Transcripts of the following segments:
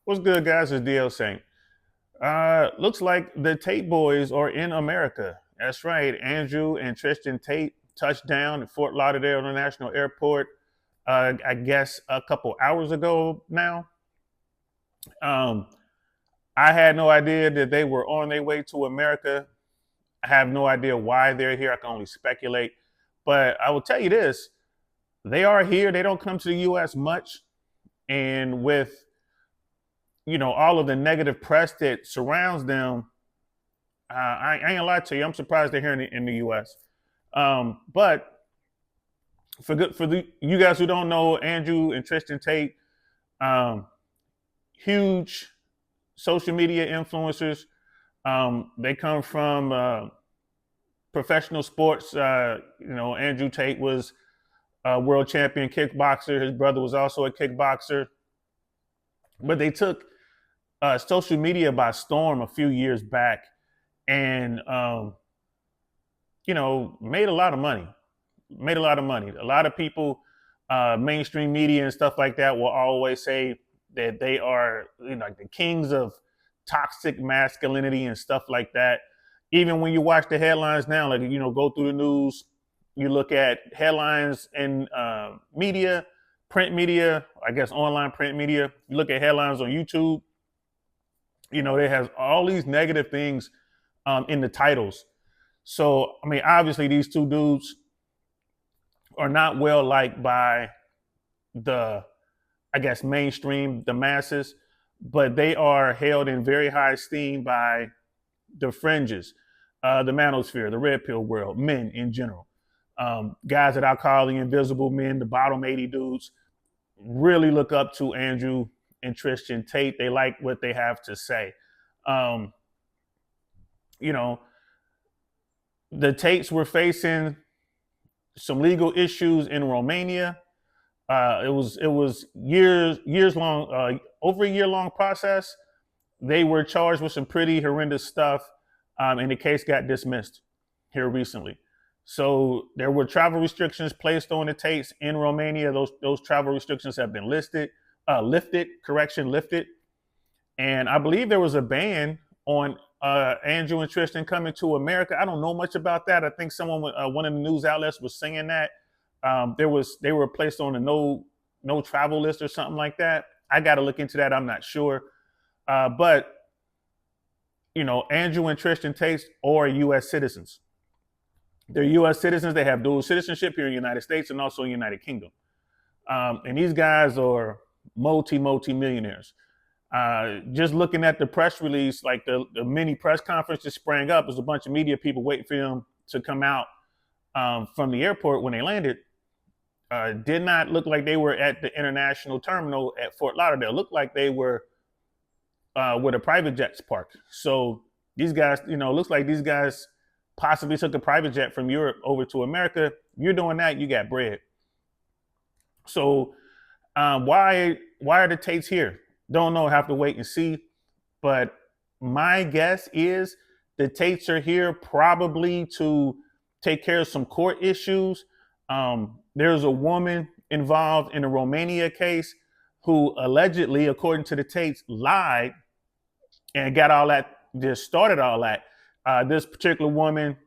What's good, guys? It's DL Saint. Looks like the Tate boys are in America. That's right. Andrew and Tristan Tate touched down at Fort Lauderdale International Airport, I guess a couple hours ago now. Um, I had no idea that they were on their way to America. I have no idea why they're here. I can only speculate. But I will tell you this, they are here. They don't come to the U.S. much. And with all of the negative press that surrounds them, I ain't gonna lie to you. I'm surprised they're here in the U.S. But for you guys who don't know, Andrew and Tristan Tate, um, huge social media influencers. They come from professional sports. Andrew Tate was a world champion kickboxer. His brother was also a kickboxer. But they took social media by storm a few years back, and made a lot of money. Made a lot of money. A lot of people, mainstream media and stuff like that, will always say that they are, like the kings of toxic masculinity and stuff like that. Even when you watch the headlines now, like go through the news, you look at headlines in media, print media, I guess online print media. You look at headlines on YouTube. They have all these negative things in the titles. So, I mean, obviously, these two dudes are not well liked by the, I guess, mainstream, the masses, but they are held in very high esteem by the fringes, the manosphere, the red pill world, men in general. Guys that I call the invisible men, the bottom 80 dudes, really look up to Andrew and Tristan Tate. They like what they have to say. Um, the Tates were facing some legal issues in Romania. It was years long, over a year long process. They were charged with some pretty horrendous stuff, and the case got dismissed here recently. So there were travel restrictions placed on the Tates in Romania. Those travel restrictions have been lifted. And I believe there was a ban on Andrew and Tristan coming to America. I don't know much about that. I think one of the news outlets was saying that they were placed on a no travel list or something like that. I got to look into that. I'm not sure, but Andrew and Tristan Tate are U.S. citizens. They're U.S. citizens. They have dual citizenship here in the United States and also in the United Kingdom. And these guys are multi-millionaires. Just looking at the press release, like the mini press conference that sprang up, there's a bunch of media people waiting for them to come out from the airport when they landed. Did not look like they were at the international terminal at Fort Lauderdale. Looked like they were where the private jets parked. So these guys, looks like these guys possibly took a private jet from Europe over to America. You're doing that, you got bread. So why are the Tates here? Don't know. Have to wait and see. But my guess is the Tates are here probably to take care of some court issues. There's a woman involved in a Romania case who allegedly, according to the Tates, lied and got all that, just started all that. This particular woman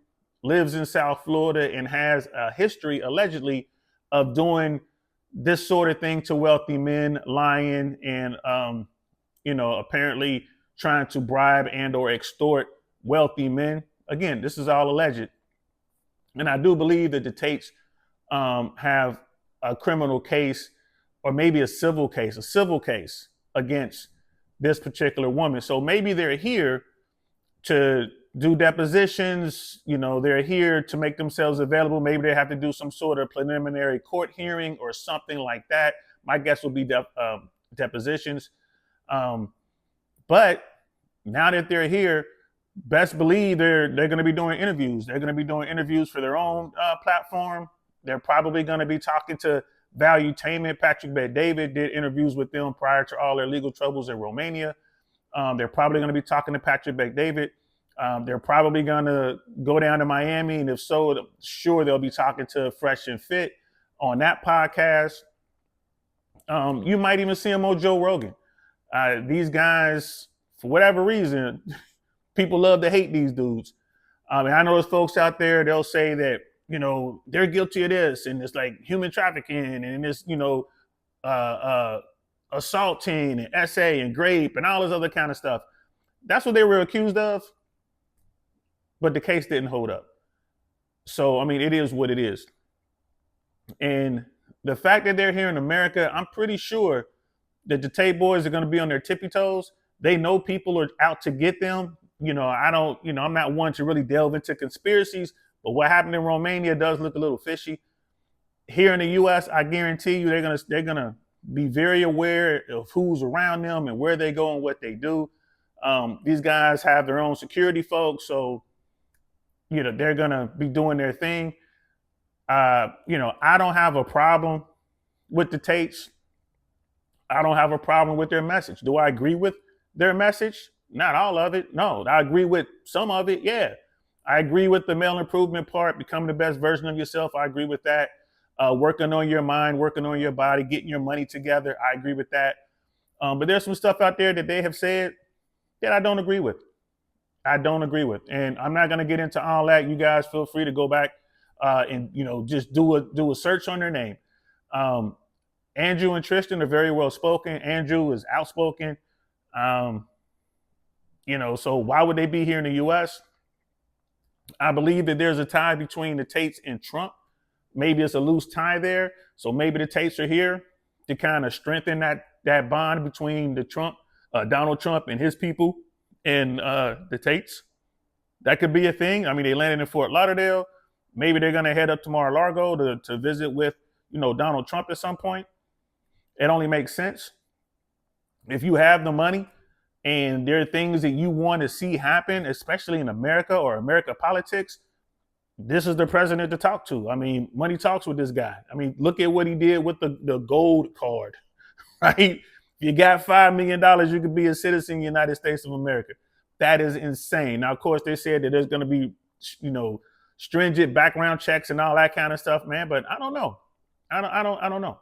lives in South Florida and has a history, allegedly, of doing this sort of thing to wealthy men, lying and apparently trying to bribe and or extort wealthy men. Again, this is all alleged, and I do believe that the Tates have a criminal case or maybe a civil case against this particular woman. So maybe they're here to do depositions. They're here to make themselves available. Maybe they have to do some sort of preliminary court hearing or something like that. My guess would be depositions. But now that they're here, best believe they're going to be doing interviews. They're going to be doing interviews for their own platform. They're probably going to be talking to Valuetainment. Patrick Bet-David did interviews with them prior to all their legal troubles in Romania. They're probably going to be talking to Patrick Bet-David. They're probably going to go down to Miami, and if so, I'm sure they'll be talking to Fresh and Fit on that podcast. You might even see them on Joe Rogan. These guys, for whatever reason, people love to hate these dudes. And I know there's folks out there, they'll say that, they're guilty of this and it's like human trafficking and it's, uh, uh, assaulting and SA and grape and all this other kind of stuff. That's what they were accused of, but the case didn't hold up. So, I mean, it is what it is. And the fact that they're here in America, I'm pretty sure that the Tate boys are going to be on their tippy toes. They know people are out to get them. I'm not one to really delve into conspiracies, but what happened in Romania does look a little fishy. Here in the U.S., I guarantee you they're gonna be very aware of who's around them and where they go and what they do. These guys have their own security folks, so they're gonna be doing their thing. I don't have a problem with the Tates. I don't have a problem with their message. Do I agree with their message? Not all of it. No, I agree with some of it. Yeah, I agree with the male improvement part, becoming the best version of yourself. I agree with that. Working on your mind, working on your body, getting your money together. I agree with that. But there's some stuff out there that they have said that I don't agree with. And I'm not going to get into all that. You guys feel free to go back and just do a search on their name. Andrew and Tristan are very well spoken. Andrew is outspoken. So why would they be here in the U.S.? I believe that there's a tie between the Tates and Trump. Maybe it's a loose tie there. So maybe the Tates are here to kind of strengthen that bond between Donald Trump and his people and the Tates. That could be a thing. I mean, they landed in Fort Lauderdale. Maybe they're going to head up to Mar-a-Lago to visit with, Donald Trump at some point. It only makes sense. If you have the money and there are things that you want to see happen, especially in America or America politics, this is the president to talk to. I mean, money talks with this guy. I mean, look at what he did with the gold card, right? If you got $5 million, you could be a citizen in the United States of America. That is insane. Now, of course, they said that there's going to be, stringent background checks and all that kind of stuff, man. But I don't know. I don't know.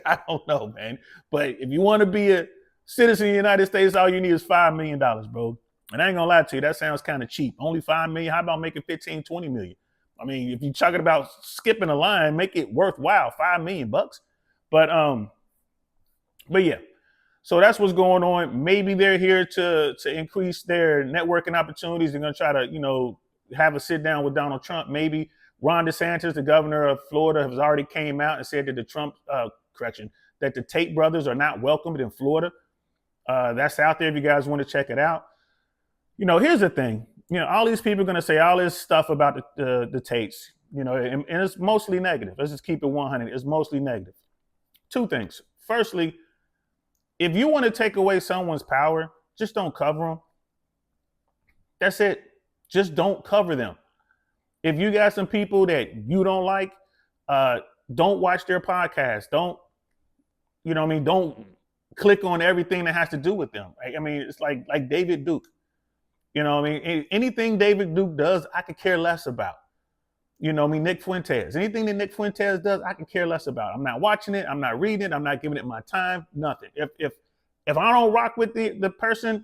I don't know, man. But if you want to be a citizen in the United States, all you need is $5 million, bro. And I ain't gonna lie to you, that sounds kind of cheap. Only $5 million. How about making 15, 20 million? I mean, if you're talking about skipping a line, make it worthwhile, $5 million bucks. But yeah. So that's what's going on. Maybe they're here to increase their networking opportunities. They're gonna try to, have a sit down with Donald Trump. Maybe Ron DeSantis, the governor of Florida, has already came out and said that that the Tate brothers are not welcomed in Florida. That's out there if you guys want to check it out. Here's the thing. All these people are going to say all this stuff about the Tates, and it's mostly negative. Let's just keep it 100. It's mostly negative. Two things. Firstly, if you want to take away someone's power, just don't cover them. That's it. Just don't cover them. If you got some people that you don't like, don't watch their podcast. Don't click on everything that has to do with them. I mean, it's like David Duke. Anything David Duke does, I could care less about. Nick Fuentes. Anything that Nick Fuentes does, I could care less about. I'm not watching it. I'm not reading it. I'm not giving it my time. Nothing. If I don't rock with the person,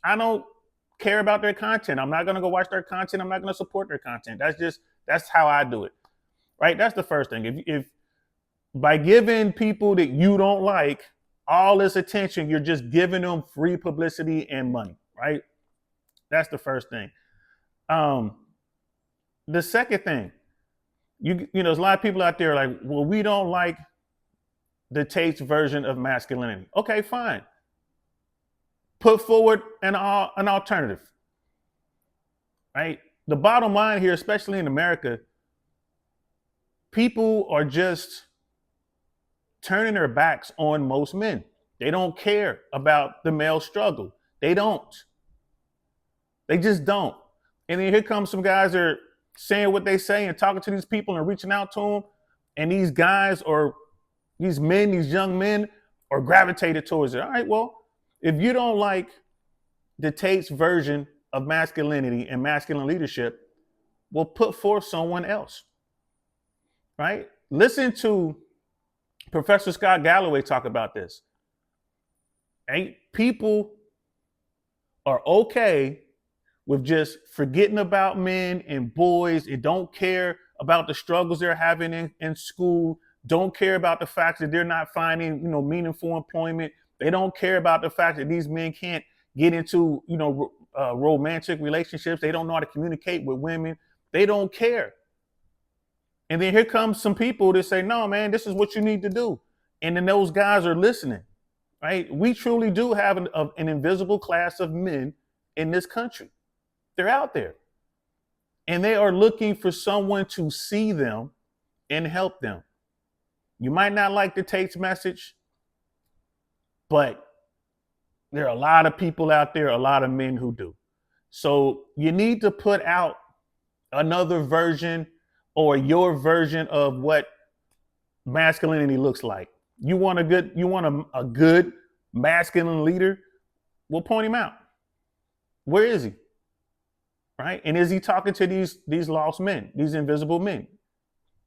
I don't care about their content. I'm not going to go watch their content. I'm not going to support their content. That's how I do it. Right? That's the first thing. If by giving people that you don't like all this attention, you're just giving them free publicity and money, right? That's the first thing. The second thing, there's a lot of people out there like, well, we don't like the Tate's version of masculinity. Okay, fine. Put forward an alternative, right? The bottom line here, especially in America, people are just turning their backs on most men. They don't care about the male struggle. They don't. They just don't. And then here comes some guys that are saying what they say and talking to these people and reaching out to them. And these guys or these men, these young men are gravitated towards it. All right, well, if you don't like the Tate's version of masculinity and masculine leadership, well, put forth someone else, right? Listen to Professor Scott Galloway talk about this. Right? People are okay with just forgetting about men and boys and don't care about the struggles they're having in school, don't care about the fact that they're not finding, meaningful employment. They don't care about the fact that these men can't get into, romantic relationships. They don't know how to communicate with women. They don't care. And then here comes some people that say, no, man, this is what you need to do. And then those guys are listening, right? We truly do have an invisible class of men in this country. They're out there. And they are looking for someone to see them and help them. You might not like the Tate's message, but there are a lot of people out there, a lot of men who do. So you need to put out another version or your version of what masculinity looks like. You want a good masculine leader? We'll point him out. Where is he? Right? And is he talking to these lost men, these invisible men?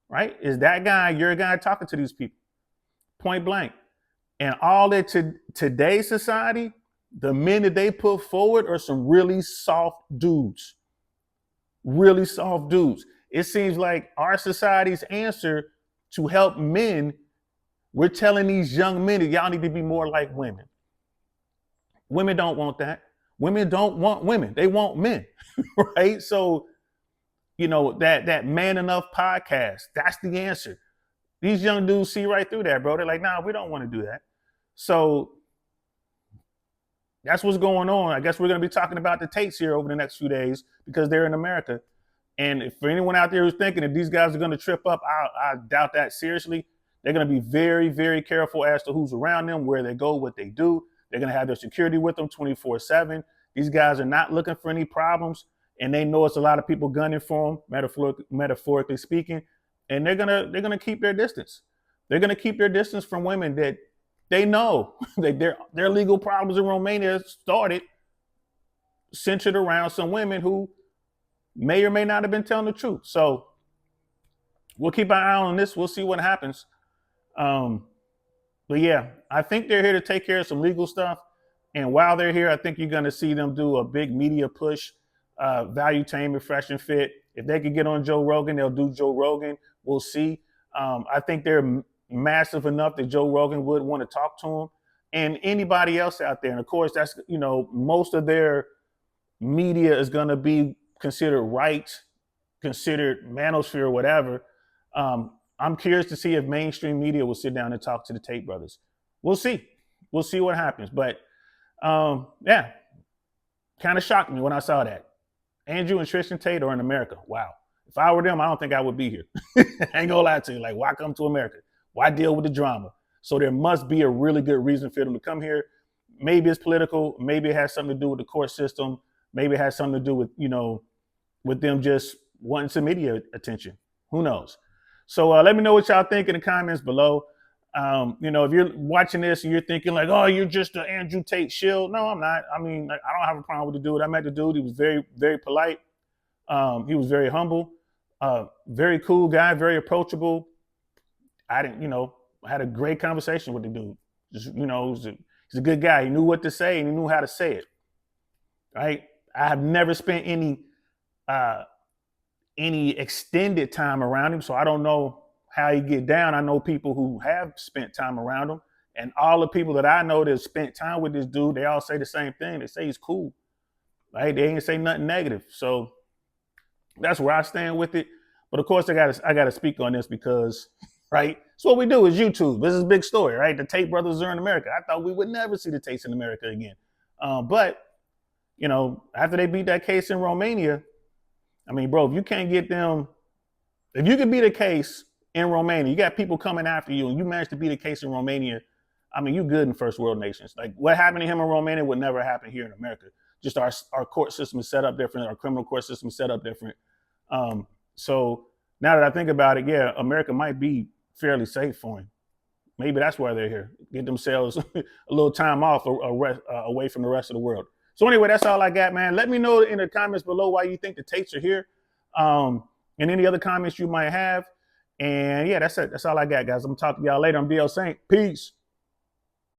Right? Is that guy your guy talking to these people? Point blank. And all that today's society, the men that they put forward are some really soft dudes. Really soft dudes. It seems like our society's answer to help men, we're telling these young men that y'all need to be more like women. Women don't want that. Women don't want women. They want men, right? So, that Man Enough podcast, that's the answer. These young dudes see right through that, bro. They're like, nah, we don't want to do that. So that's what's going on. I guess we're going to be talking about the Tates here over the next few days because they're in America. And if for anyone out there who's thinking that these guys are going to trip up, I doubt that seriously. They're going to be very, very careful as to who's around them, where they go, what they do. They're going to have their security with them 24/7. These guys are not looking for any problems, and they know it's a lot of people gunning for them, metaphorically speaking. And they're gonna keep their distance. They're gonna keep their distance from women that they know that their legal problems in Romania started centered around some women who may or may not have been telling the truth. So we'll keep an eye on this. We'll see what happens. But yeah, I think they're here to take care of some legal stuff. And while they're here, I think you're going to see them do a big media push, value, tame, and fresh and fit. If they could get on Joe Rogan, they'll do Joe Rogan. We'll see. I think they're massive enough that Joe Rogan would want to talk to them and anybody else out there. And of course, that's, most of their media is going to be considered right, considered manosphere, whatever. I'm curious to see if mainstream media will sit down and talk to the Tate brothers. We'll see. We'll see what happens. But yeah, kind of shocked me when I saw that. Andrew and Tristan Tate are in America. Wow. If I were them, I don't think I would be here. I ain't gonna lie to you. Like, why come to America? Why deal with the drama? So there must be a really good reason for them to come here. Maybe it's political. Maybe it has something to do with the court system. Maybe it has something to do with, with them just wanting some media attention. Who knows? So let me know what y'all think in the comments below. If you're watching this and you're thinking like, oh, you're just an Andrew Tate shill. No, I'm not. I mean, I don't have a problem with the dude. I met the dude. He was very, very polite. He was very humble, very cool guy, very approachable. I had a great conversation with the dude. Just, he's a good guy. He knew what to say and he knew how to say it. Right. I have never spent any extended time around him, so I don't know how he get down. I know people who have spent time around him, and all the people that I know that spent time with this dude, they all say the same thing. They say he's cool, right? They ain't say nothing negative. So that's where I stand with it. But of course, I gotta speak on this because, right? So what we do is YouTube. This is a big story, right? The Tate brothers are in America. I thought we would never see the Tates in America again. But after they beat that case in Romania, I mean, bro, if you can't get them, if you can beat a case in Romania, you got people coming after you, and you managed to beat a case in Romania, I mean, you good in first world nations. Like what happened to him in Romania would never happen here in America. Just our court system is set up different. Our criminal court system is set up different. So now that I think about it, yeah, America might be fairly safe for him. Maybe that's why they're here. Get themselves a little time off away from the rest of the world. So anyway, that's all I got, man. Let me know in the comments below why you think the Tates are here. And any other comments you might have. And yeah, that's it. That's all I got, guys. I'm gonna talk to y'all later. I'm DL Saint. Peace.